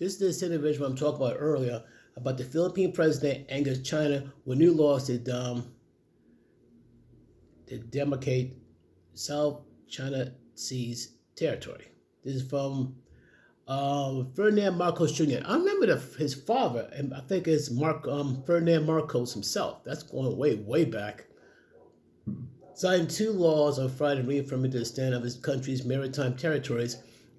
This is the individual I'm talking about earlier about the Philippine president angers China with new laws to demarcate South China Sea's territory. This is from Ferdinand Marcos Jr. I remember his father, and I think it's Ferdinand Marcos himself. That's going way back. Signed two laws on Friday reaffirming the stand of his country's maritime territories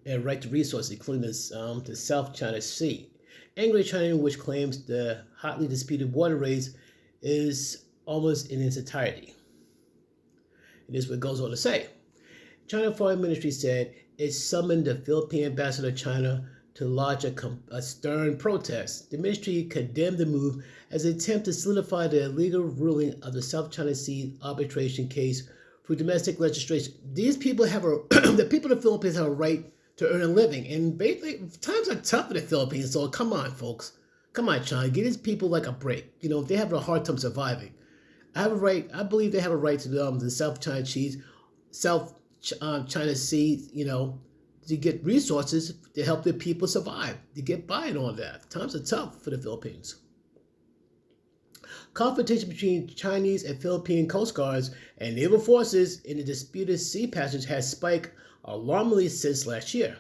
and right to resources, including the South China Sea. Angry China, which claims the hotly disputed waterways is almost in its entirety. And this is what it goes on to say. China Foreign Ministry said it summoned the Philippine ambassador to China to lodge a stern protest. The ministry condemned the move as an attempt to solidify the illegal ruling of the South China Sea arbitration case through domestic legislation. These people the people of the Philippines have a right to earn a living, and basically times are tough in the Philippines. So come on, folks, come on, China, give these people like a break. You know, they have a hard time surviving. I believe they have a right to the South China Sea, you know, to get resources to help their people survive, to get by and all that. Times are tough for the Philippines. Confrontation between Chinese and Philippine Coast Guards and naval forces in the disputed sea passage has spiked alarmingly since last year.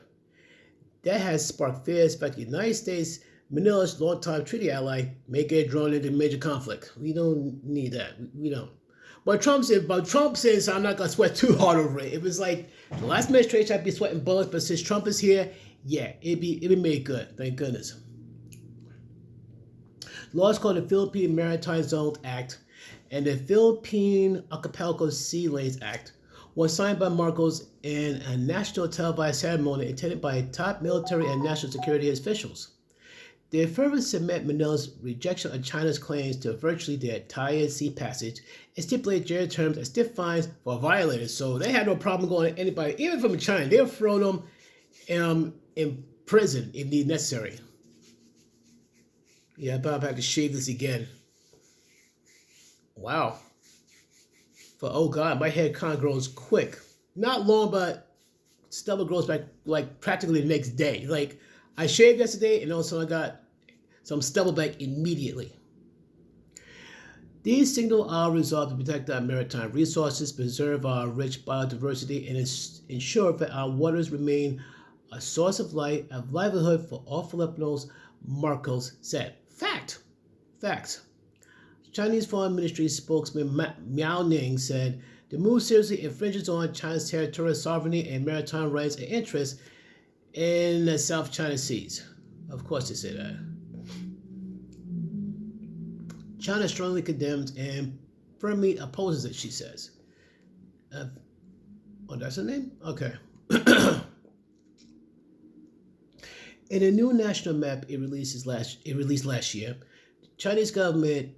That has sparked fears that the United States, Manila's longtime treaty ally, may get drawn into major conflict. We don't need that. We don't. But Trump says I'm not gonna sweat too hard over it. It was like the last administration I'd be sweating bullets, but since Trump is here, yeah, it'd be made good. Thank goodness. The law is called the Philippine Maritime Zones Act and the Philippine Archipelago Sea Lanes Act was signed by Marcos in a national televised ceremony attended by top military and national security officials. They further cement Manila's rejection of China's claims to virtually the entire sea passage and stipulate jail terms and stiff fines for violators. So they had no problem going to anybody, even from China. They'll throw them in prison if need necessary. Yeah, I'm about to shave this again. Wow. Oh God, my hair kind of grows quick. Not long, but stubble grows back like practically the next day. Like I shaved yesterday and also I got some stubble back immediately. These signal our resolve to protect our maritime resources, preserve our rich biodiversity, and ensure that our waters remain a source of livelihood for all Filipinos, Marcos said. Facts. Chinese Foreign Ministry spokesman Miao Ning said the move seriously infringes on China's territorial sovereignty and maritime rights and interests in the South China Seas. Of course they say that. China strongly condemns and firmly opposes it, she says. That's her name? Okay. In a new national map it released last year, Chinese government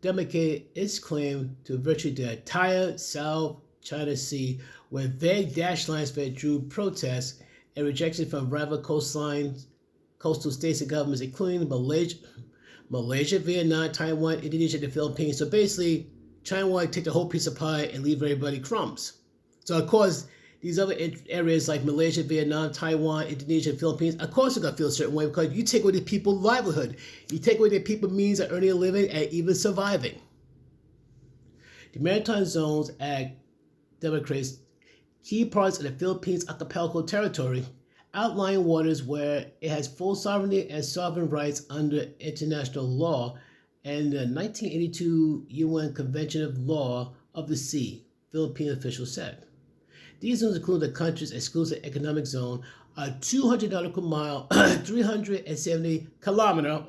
demarcated its claim to virtually the entire South China Sea with vague dash lines that drew protests and rejection from rival coastal states and governments, including Malaysia, Vietnam, Taiwan, Indonesia, and the Philippines. So basically, China wanted to take the whole piece of pie and leave everybody crumbs. So of course, these other areas like Malaysia, Vietnam, Taiwan, Indonesia, and Philippines, of course they're going to feel a certain way because you take away the people's livelihood. You take away the people's means of earning a living and even surviving. The Maritime Zones Act demarcates key parts of the Philippines' archipelago territory, outlying waters where it has full sovereignty and sovereign rights under international law and the 1982 UN Convention of Law of the Sea, Philippine officials said. These zones include the country's exclusive economic zone, a 200 nautical mile, 370 kilometer,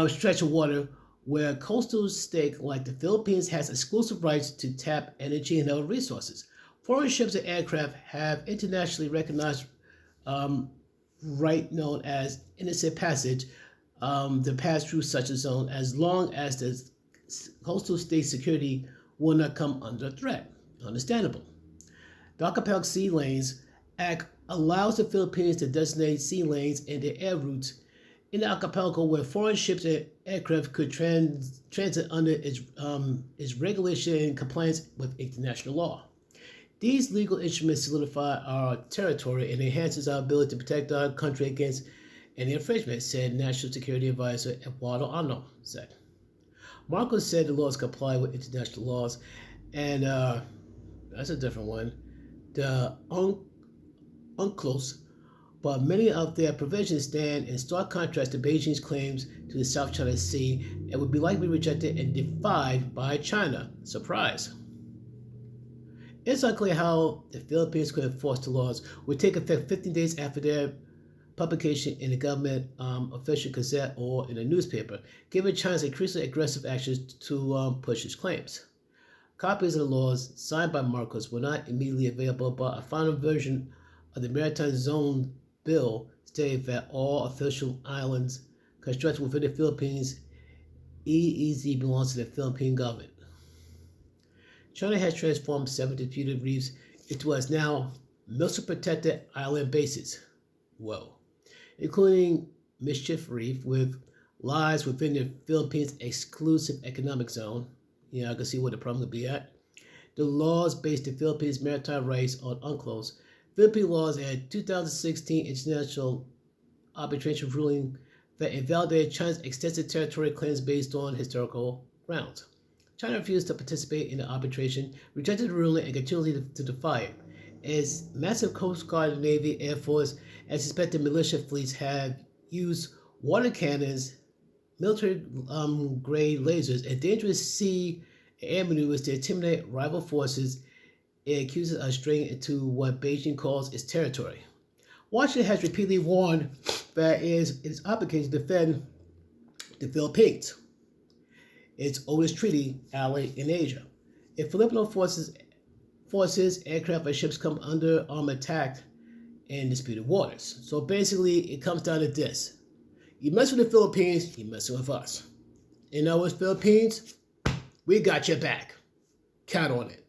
stretch of water where a coastal state like the Philippines has exclusive rights to tap energy and other resources. Foreign ships and aircraft have internationally recognized right known as innocent passage to pass through such a zone as long as the coastal state security will not come under threat. Understandable. The Archipelago Sea Lanes Act allows the Philippines to designate sea lanes and the air routes in the archipelago where foreign ships and aircraft could transit under its regulation and compliance with international law. These legal instruments solidify our territory and enhances our ability to protect our country against any infringement, said National Security Advisor Eduardo Ano said. Marcos said the laws comply with international laws, and that's a different one. The UNCLOS, but many of their provisions stand in stark contrast to Beijing's claims to the South China Sea and would be likely rejected and defied by China. Surprise. It's unclear how the Philippines could enforce the laws, which take effect 15 days after their publication in the government official gazette or in a newspaper, given China's increasingly aggressive actions to push its claims. Copies of the laws signed by Marcos were not immediately available, but a final version of the Maritime Zone Bill stated that all official islands constructed within the Philippines EEZ belongs to the Philippine government. China has transformed 7 disputed reefs into what is now military-protected island bases. Whoa. Including Mischief Reef, with lies within the Philippines' exclusive economic zone. I can see where the problem would be at. The laws based the Philippines' maritime rights on UNCLOS. Philippine laws and 2016 international arbitration ruling that invalidated China's extensive territorial claims based on historical grounds. China refused to participate in the arbitration, rejected the ruling, and continued to defy it. Its massive Coast Guard, Navy, Air Force, and suspected militia fleets have used water cannons, military-grade lasers, and dangerous sea and air maneuvers to intimidate rival forces. It accuses us straying into what Beijing calls its territory. Washington has repeatedly warned that it is obligated to defend the Philippines, its oldest treaty ally in Asia. If Filipino forces, aircraft, and ships come under armed attack in disputed waters. So basically, it comes down to this. You mess with the Philippines, you mess with us. In other words, Philippines, we got your back. Count on it.